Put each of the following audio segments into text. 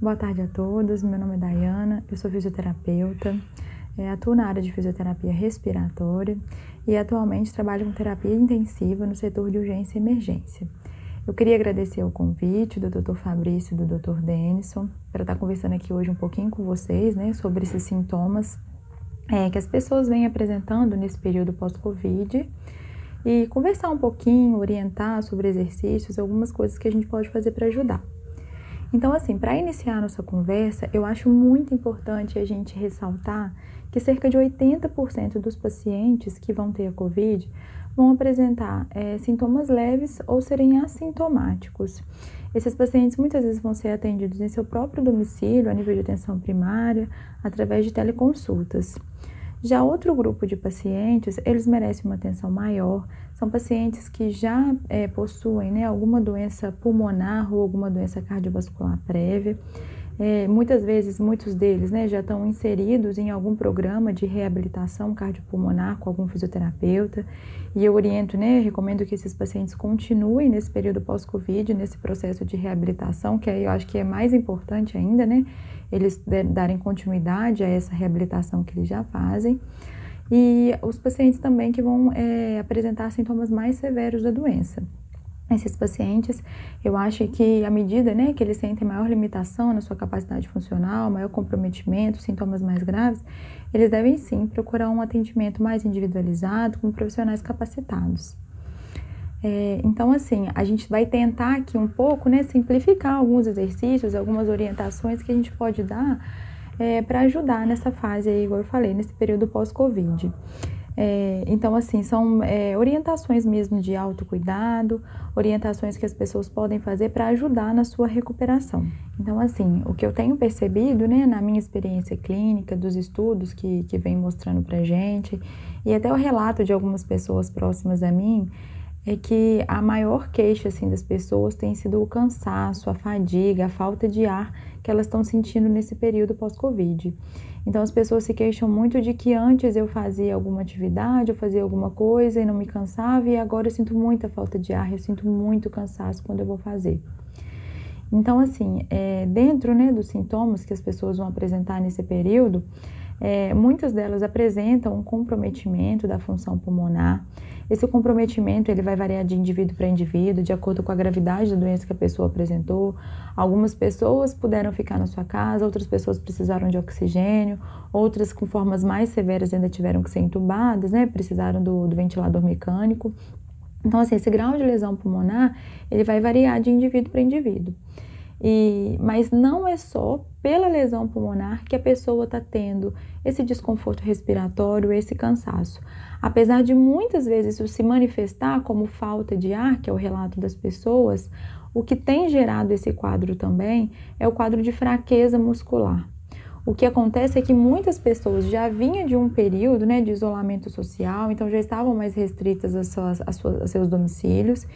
Boa tarde a todos, meu nome é Dayana, eu sou fisioterapeuta, atuo na área de fisioterapia respiratória e atualmente trabalho com terapia intensiva no setor de urgência e emergência. Eu queria agradecer o convite do Dr. Fabrício e do Dr. Denison para estar conversando aqui hoje um pouquinho com vocês, né, sobre esses sintomas que as pessoas vêm apresentando nesse período pós-Covid e conversar um pouquinho, orientar sobre exercícios, algumas coisas que a gente pode fazer para ajudar. Então, assim, para iniciar nossa conversa, eu acho muito importante a gente ressaltar que cerca de 80% dos pacientes que vão ter a COVID vão apresentar sintomas leves ou serem assintomáticos. Esses pacientes muitas vezes vão ser atendidos em seu próprio domicílio, a nível de atenção primária, através de teleconsultas. Já outro grupo de pacientes, eles merecem uma atenção maior, são pacientes que já possuem, né, alguma doença pulmonar ou alguma doença cardiovascular prévia. Muitas vezes, muitos deles, né, já estão inseridos em algum programa de reabilitação cardiopulmonar com algum fisioterapeuta, e eu oriento, né, recomendo que esses pacientes continuem nesse período pós-Covid, nesse processo de reabilitação, que aí eu acho que é mais importante ainda, né, eles darem continuidade a essa reabilitação que eles já fazem. E os pacientes também que vão apresentar sintomas mais severos da doença. Esses pacientes, eu acho que à medida, né, que eles sentem maior limitação na sua capacidade funcional, maior comprometimento, sintomas mais graves, eles devem sim procurar um atendimento mais individualizado com profissionais capacitados. Então, assim, a gente vai tentar aqui um pouco, né, simplificar alguns exercícios, algumas orientações que a gente pode dar para ajudar nessa fase aí, igual eu falei, nesse período pós-Covid. Então, assim, são orientações mesmo de autocuidado, orientações que as pessoas podem fazer para ajudar na sua recuperação. Então, assim, o que eu tenho percebido, né, na minha experiência clínica, dos estudos que vem mostrando pra gente, e até o relato de algumas pessoas próximas a mim, é que a maior queixa, assim, das pessoas tem sido o cansaço, a fadiga, a falta de ar que elas estão sentindo nesse período pós-Covid. Então, as pessoas se queixam muito de que antes eu fazia alguma atividade, eu fazia alguma coisa e não me cansava, e agora eu sinto muita falta de ar, eu sinto muito cansaço quando eu vou fazer. Então, assim, dentro, né, dos sintomas que as pessoas vão apresentar nesse período, muitas delas apresentam um comprometimento da função pulmonar. Esse comprometimento ele vai variar de indivíduo para indivíduo, de acordo com a gravidade da doença que a pessoa apresentou. Algumas pessoas puderam ficar na sua casa, outras pessoas precisaram de oxigênio, outras com formas mais severas ainda tiveram que ser entubadas, né? Precisaram do ventilador mecânico. Então, assim, esse grau de lesão pulmonar, ele vai variar de indivíduo para indivíduo. Mas não é só pela lesão pulmonar que a pessoa está tendo esse desconforto respiratório, esse cansaço. Apesar de muitas vezes isso se manifestar como falta de ar, que é o relato das pessoas, o que tem gerado esse quadro também é o quadro de fraqueza muscular. O que acontece é que muitas pessoas já vinham de um período, né, de isolamento social, então já estavam mais restritas a seus domicílios,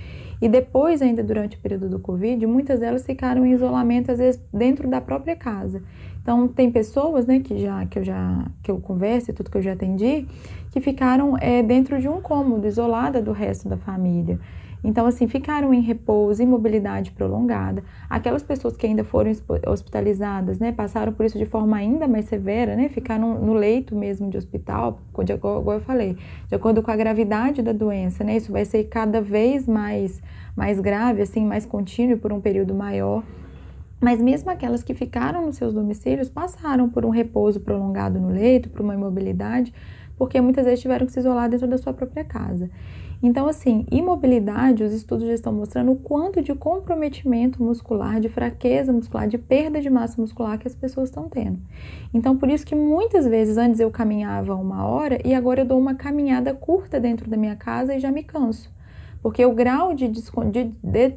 e depois, ainda durante o período do Covid, muitas delas ficaram em isolamento, às vezes, dentro da própria casa. Então, tem pessoas, né, que eu converso e tudo que eu já atendi, que ficaram dentro de um cômodo, isolada do resto da família. Então, assim, ficaram em repouso, imobilidade prolongada. Aquelas pessoas que ainda foram hospitalizadas, né, passaram por isso de forma ainda mais severa, né, ficaram no leito mesmo de hospital, igual eu falei, de acordo com a gravidade da doença, né, isso vai ser cada vez mais grave, assim, mais contínuo por um período maior. Mas mesmo aquelas que ficaram nos seus domicílios passaram por um repouso prolongado no leito, por uma imobilidade, porque muitas vezes tiveram que se isolar dentro da sua própria casa. Então, assim, imobilidade, os estudos já estão mostrando o quanto de comprometimento muscular, de fraqueza muscular, de perda de massa muscular que as pessoas estão tendo. Então, por isso que muitas vezes antes eu caminhava 1 hora e agora eu dou uma caminhada curta dentro da minha casa e já me canso. Porque o grau de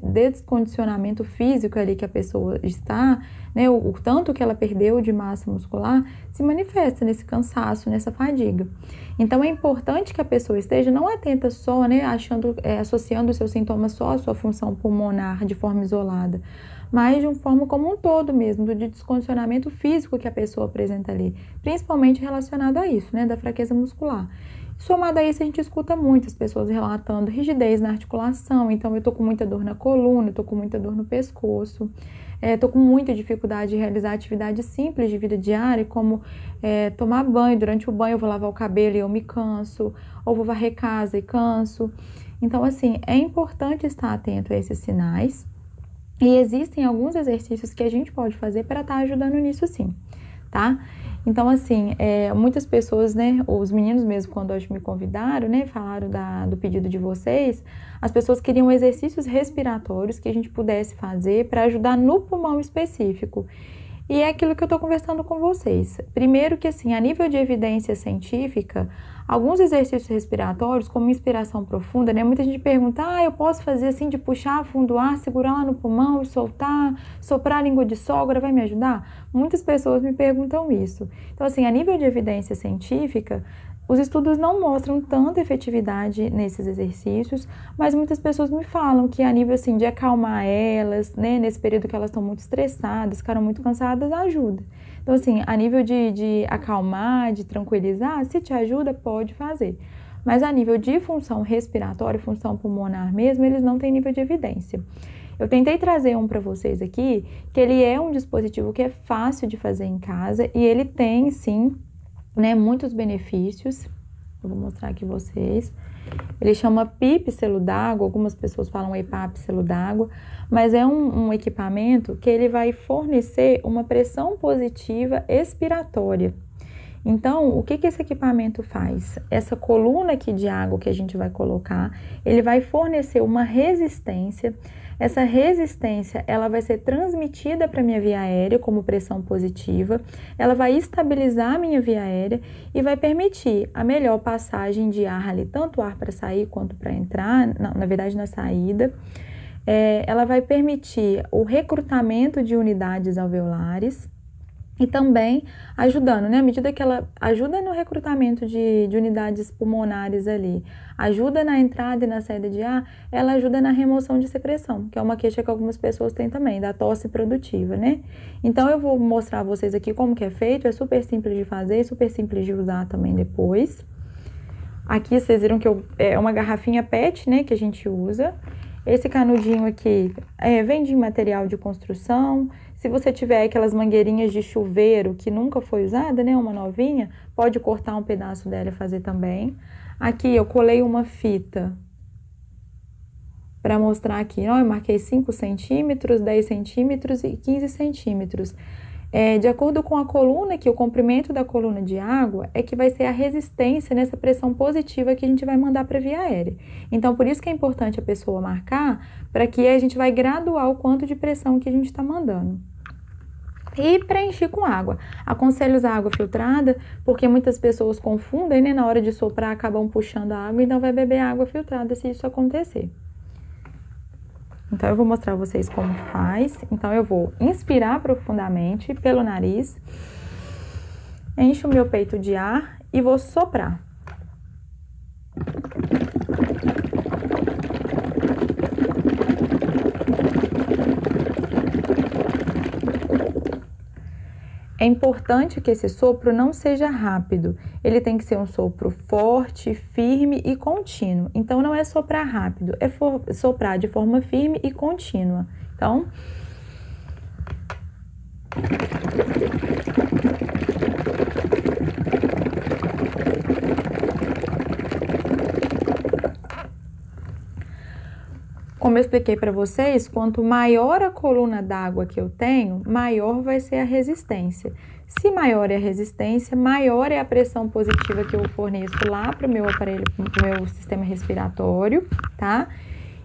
descondicionamento físico ali que a pessoa está, né, o tanto que ela perdeu de massa muscular, se manifesta nesse cansaço, nessa fadiga. Então, é importante que a pessoa esteja não atenta só, né, associando os seus sintomas só à sua função pulmonar de forma isolada, mas de uma forma como um todo mesmo, do descondicionamento físico que a pessoa apresenta ali, principalmente relacionado a isso, né, da fraqueza muscular. Somado a isso, a gente escuta muitas pessoas relatando rigidez na articulação, então eu tô com muita dor na coluna, eu tô com muita dor no pescoço, tô com muita dificuldade de realizar atividades simples de vida diária, como tomar banho. Durante o banho eu vou lavar o cabelo e eu me canso, ou vou varrer casa e canso. Então, assim, é importante estar atento a esses sinais e existem alguns exercícios que a gente pode fazer para estar ajudando nisso sim, tá? Então, assim, muitas pessoas, né, os meninos mesmo, quando hoje me convidaram, né, falaram do pedido de vocês, as pessoas queriam exercícios respiratórios que a gente pudesse fazer para ajudar no pulmão específico. E é aquilo que eu estou conversando com vocês. Primeiro que, assim, a nível de evidência científica, alguns exercícios respiratórios, como inspiração profunda, né? Muita gente pergunta, eu posso fazer assim, de puxar fundo o ar, segurar lá no pulmão e soltar, soprar a língua de sogra, vai me ajudar? Muitas pessoas me perguntam isso. Então, assim, a nível de evidência científica, os estudos não mostram tanta efetividade nesses exercícios, mas muitas pessoas me falam que a nível assim, de acalmar elas, né, nesse período que elas estão muito estressadas, ficaram muito cansadas, ajuda. Então, assim, a nível de acalmar, de tranquilizar, se te ajuda, pode fazer. Mas a nível de função respiratória, função pulmonar mesmo, eles não têm nível de evidência. Eu tentei trazer um para vocês aqui, que ele é um dispositivo que é fácil de fazer em casa e ele tem, sim, né, muitos benefícios. Eu vou mostrar aqui vocês. Ele chama PIP selo d'água, algumas pessoas falam EPAP selo d'água, mas é um equipamento que ele vai fornecer uma pressão positiva expiratória. Então, o que esse equipamento faz? Essa coluna aqui de água que a gente vai colocar, ele vai fornecer uma resistência. Essa resistência, ela vai ser transmitida para a minha via aérea como pressão positiva, ela vai estabilizar a minha via aérea e vai permitir a melhor passagem de ar ali, tanto o ar para sair quanto para entrar, na verdade na saída. Ela vai permitir o recrutamento de unidades alveolares e também ajudando, né? À medida que ela ajuda no recrutamento de unidades pulmonares ali, ajuda na entrada e na saída de ar, ela ajuda na remoção de secreção, que é uma queixa que algumas pessoas têm também, da tosse produtiva, né? Então, eu vou mostrar a vocês aqui como que é feito, é super simples de fazer, super simples de usar também depois. Aqui, vocês viram que é uma garrafinha PET, né, que a gente usa. Esse canudinho aqui vem de material de construção. Se você tiver aquelas mangueirinhas de chuveiro que nunca foi usada, né, uma novinha, pode cortar um pedaço dela e fazer também. Aqui eu colei uma fita para mostrar aqui, ó, eu marquei 5 centímetros, 10 centímetros e 15 centímetros. De acordo com a coluna, que o comprimento da coluna de água é que vai ser a resistência nessa pressão positiva que a gente vai mandar para a via aérea. Então, por isso que é importante a pessoa marcar, para que a gente vai graduar o quanto de pressão que a gente está mandando. E preencher com água. Aconselho usar água filtrada, porque muitas pessoas confundem, né? Na hora de soprar, acabam puxando a água, então vai beber água filtrada se isso acontecer. Então, eu vou mostrar a vocês como faz. Então, eu vou inspirar profundamente pelo nariz, encho o meu peito de ar e vou soprar. É importante que esse sopro não seja rápido, ele tem que ser um sopro forte, firme e contínuo. Então, não é soprar rápido, é soprar de forma firme e contínua. Então, como eu expliquei para vocês, quanto maior a coluna d'água que eu tenho, maior vai ser a resistência. Se maior é a resistência, maior é a pressão positiva que eu forneço lá para o meu aparelho, para o meu sistema respiratório, tá?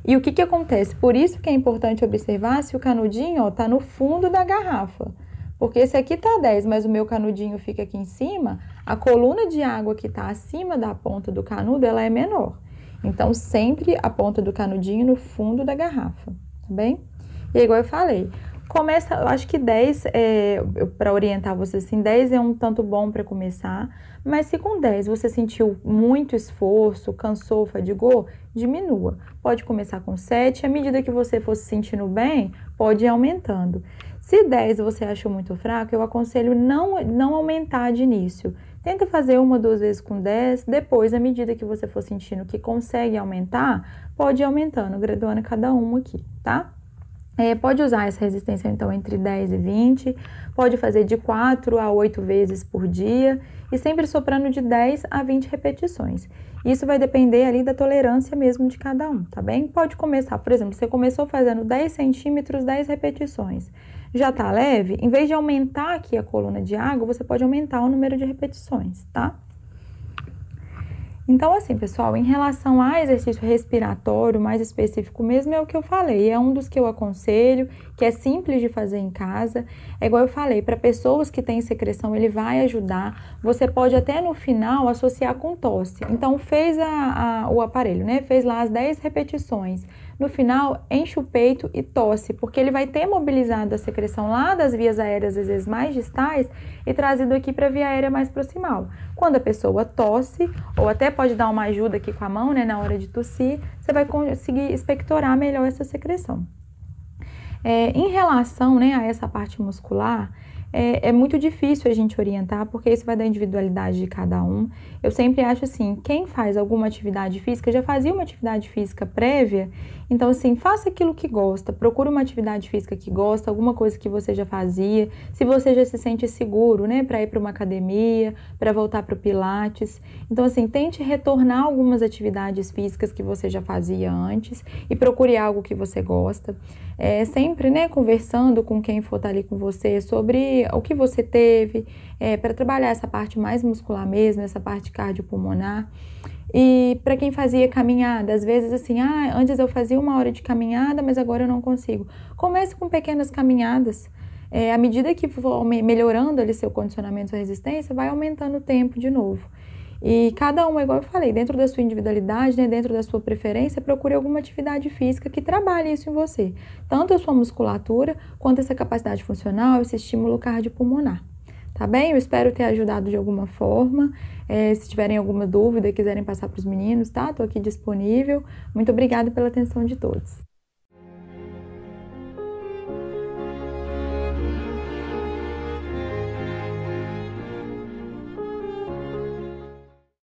E o que acontece? Por isso que é importante observar se o canudinho está no fundo da garrafa. Porque esse aqui tá 10, mas o meu canudinho fica aqui em cima, a coluna de água que está acima da ponta do canudo, ela é menor. Então, sempre a ponta do canudinho no fundo da garrafa, tá bem? E igual eu falei, começa, eu acho que 10, para orientar você assim, 10 é um tanto bom para começar, mas se com 10 você sentiu muito esforço, cansou, fadigou, diminua. Pode começar com 7, à medida que você for se sentindo bem, pode ir aumentando. Se 10 você achou muito fraco, eu aconselho não aumentar de início. Tenta fazer 1 ou 2 vezes com 10, depois, à medida que você for sentindo que consegue aumentar, pode ir aumentando, graduando cada uma aqui, tá? Pode usar essa resistência, então, entre 10 e 20, pode fazer de 4 a 8 vezes por dia e sempre soprando de 10 a 20 repetições. Isso vai depender ali da tolerância mesmo de cada um, tá bem? Pode começar, por exemplo, você começou fazendo 10 centímetros, 10 repetições. Já tá leve? Em vez de aumentar aqui a coluna de água, você pode aumentar o número de repetições, tá? Então, assim, pessoal, em relação a exercício respiratório, mais específico mesmo, é o que eu falei. É um dos que eu aconselho, que é simples de fazer em casa. É igual eu falei, para pessoas que têm secreção, ele vai ajudar. Você pode até no final associar com tosse. Então, fez o aparelho, né? Fez lá as 10 repetições. No final, enche o peito e tosse, porque ele vai ter mobilizado a secreção lá das vias aéreas, às vezes mais distais, e trazido aqui para a via aérea mais proximal. Quando a pessoa tosse, ou até pode dar uma ajuda aqui com a mão, né, na hora de tossir, você vai conseguir expectorar melhor essa secreção. Em relação, né, a essa parte muscular, é muito difícil a gente orientar, porque isso vai da individualidade de cada um. Eu sempre acho assim, quem faz alguma atividade física, já fazia uma atividade física prévia, então assim, faça aquilo que gosta, procure uma atividade física que gosta, alguma coisa que você já fazia, se você já se sente seguro, né, para ir para uma academia, para voltar para o Pilates. Então assim, tente retornar algumas atividades físicas que você já fazia antes e procure algo que você gosta. Sempre, né, conversando com quem for estar ali com você sobre o que você teve, para trabalhar essa parte mais muscular mesmo, essa parte cardiopulmonar. E para quem fazia caminhada, às vezes assim, antes eu fazia 1 hora de caminhada, mas agora eu não consigo. Comece com pequenas caminhadas. À medida que for melhorando ali seu condicionamento, sua resistência, vai aumentando o tempo de novo. E cada um, igual eu falei, dentro da sua individualidade, né, dentro da sua preferência, procure alguma atividade física que trabalhe isso em você. Tanto a sua musculatura, quanto essa capacidade funcional, esse estímulo cardiopulmonar. Tá bem? Eu espero ter ajudado de alguma forma. Se tiverem alguma dúvida, quiserem passar para os meninos, tá? Tô aqui disponível. Muito obrigada pela atenção de todos.